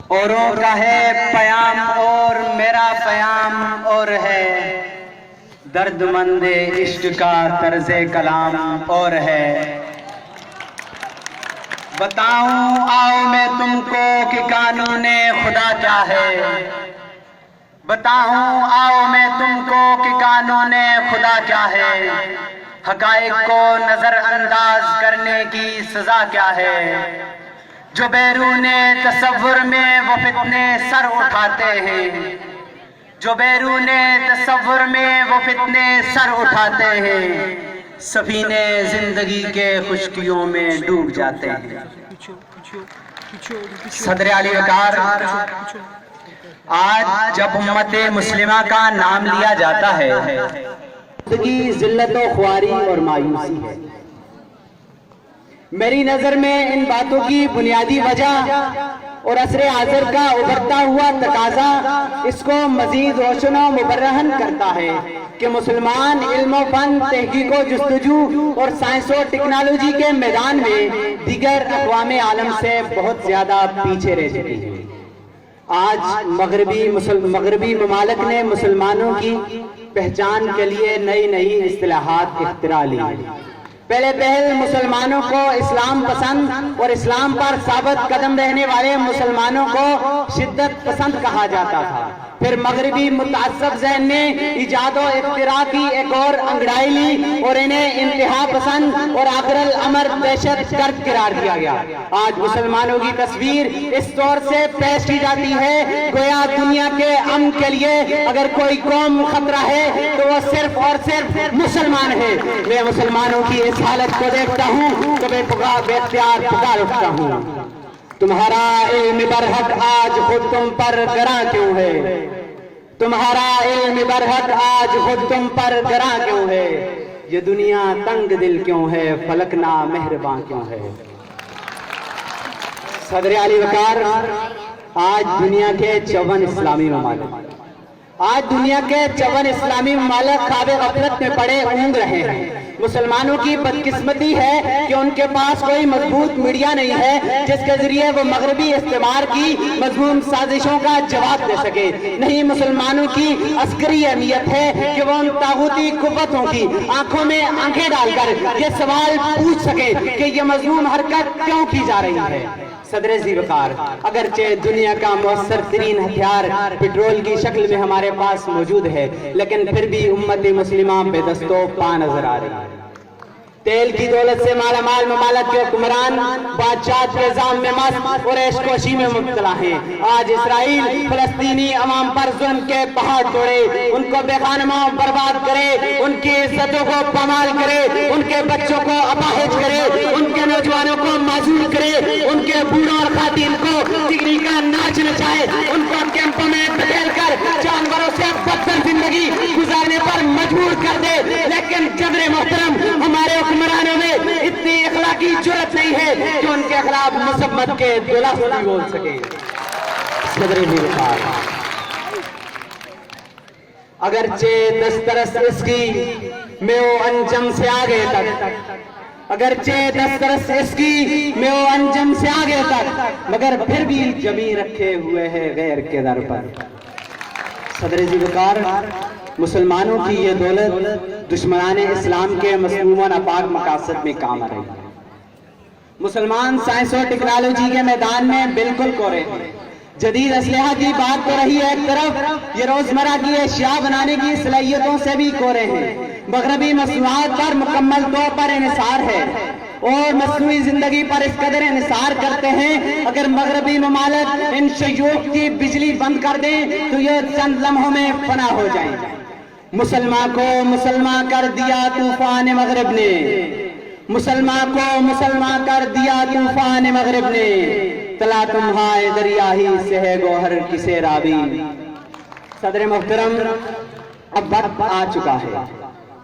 اوروں کا ہے پیام اور میرا پیام اور ہے، درد مند عشق کا طرز کلام اور ہے۔ بتاؤں آؤ میں تم کو کہ قانون خدا کیا ہے، بتاؤں آؤ میں تم کو کہ قانون خدا کیا ہے، حقائق کو نظر انداز کرنے کی سزا کیا ہے۔ جو بیرون تصور میں وہ فتنے سر اٹھاتے ہیں، جو بیرون تصور میں وہ فتنے سر اٹھاتے ہیں، سفینے زندگی کے خشکیوں میں ڈوب جاتے ہیں۔ صدر علی وقار، آج جب امت مسلمہ کا نام لیا جاتا ہے کی ذلت و خواری اور مایوسی ہے۔ میری نظر میں ان باتوں کی بنیادی وجہ اور عصر حاضر کا ابھرتا ہوا تقاضا اس کو مزید روشن و مبرہن کرتا ہے کہ مسلمان علم و فن، تحقیق و جستجو اور سائنس و ٹیکنالوجی کے میدان میں دیگر اقوام عالم سے بہت زیادہ پیچھے رہ چکے ہیں۔ آج مغربی ممالک نے مسلمانوں کی پہچان کے لیے نئی نئی اصطلاحات اختراع لی۔ پہلے پہل مسلمانوں کو اسلام پسند اور اسلام پر ثابت قدم رہنے والے مسلمانوں کو شدت پسند کہا جاتا تھا۔ پھر مغربی متعصب ذہن نے ایجاد و اختراع کی ایک اور انگڑائی لی اور انہیں انتہا پسند اور آخر الامر دہشت گرد قرار دیا گیا۔ آج مسلمانوں کی تصویر اس طور سے پیش کی جاتی ہے گویا دنیا کے امن کے لیے اگر کوئی قوم خطرہ ہے تو وہ صرف اور صرف مسلمان ہے۔ میں مسلمانوں کی اس حالت کو دیکھتا ہوں تو بے اختیار پکار اٹھتا ہوں، تمہارا علم برحق آج خود تم پر گراں کیوں ہے، تمہارا علم برحق آج خود تم پر گراں کیوں ہے، یہ دنیا تنگ دل کیوں ہے، فلک نا مہرباں کیوں ہے۔ صدر علی وقار، آج دنیا کے 54 اسلامی ممالک خواب غفلت میں پڑے اونگ رہے ہیں۔ مسلمانوں کی بدقسمتی ہے کہ ان کے پاس کوئی مضبوط میڈیا نہیں ہے جس کے ذریعے وہ مغربی استعمار کی مذموم سازشوں کا جواب دے سکے۔ نہیں، مسلمانوں کی عسکری اہمیت ہے کہ وہ ان طاغوتی قوتوں کی آنکھوں میں آنکھیں ڈال کر یہ سوال پوچھ سکے کہ یہ مذموم حرکت کیوں کی جا رہی ہے۔ صدر ذی وقار، اگرچہ دنیا کا مؤثر ترین ہتھیار پیٹرول کی شکل میں ہمارے پاس موجود ہے، لیکن پھر بھی امت مسلمہ بے دست و پا نظر آ رہی ہے۔ تیل کی دولت سے مالا مال ممالک کے حکمران بادشاہ کے نظام میں مست اور عیش کوشی میں مبتلا ہیں۔ آج اسرائیل فلسطینی عوام پر ظلم کے پہاڑ توڑے، ان کو بے خانماں برباد کرے، ان کی عزتوں کو پامال کرے، ان کے بچوں کو اپاہج کرے، ان کے نوجوانوں کو معذور کرے، ان کے بوڑھوں اور خواتین کو ٹگری کا ناچ نچائے، ان کو کیمپوں میں دھکیل کر جانوروں سے بدتر زندگی گزارنے پر مجبور کر دے۔ لیکن جبر محترم، ہمارے حکمرانوں میں اتنی اخلاقی جرأت نہیں ہے کہ ان کے خلاف مذمت کے دو لفظ بھی بول سکے۔ صدر ذی وقار، اگرچہ دسترس اس کی میں وہ انجم سے آگے تک، اگرچہ دسترس اس کی میں وہ انجم سے آگے تک، مگر پھر بھی جمی رکھے ہوئے ہے غیر کے در پر۔ صدر ذی وقار، مسلمانوں کی یہ دولت دشمنان اسلام کے مسموم و ناپاک مقاصد میں کام آ رہی ہے۔ مسلمان سائنس و ٹیکنالوجی کے میدان میں بالکل کورے ہیں۔ جدید اسلحہ کی بات تو رہی ہے ایک طرف، یہ روزمرہ کی اشیاء بنانے کی صلاحیتوں سے بھی کورے ہیں۔ مغربی مصنوعات پر مکمل طور پر انحصار ہے اور مصنوعی زندگی پر اس قدر انحصار کرتے ہیں، اگر مغربی ممالک ان شیوخ کی بجلی بند کر دیں تو یہ چند لمحوں میں فنا ہو جائیں۔ مسلمان کو مسلمان کر دیا طوفان مغرب نے، مسلمان کو مسلمان کر دیا طوفان مغرب نے، تلا تمہائے دریا ہی سے ہے گوہر کی سیرابی۔ صدر محترم، اب وقت آ چکا ہے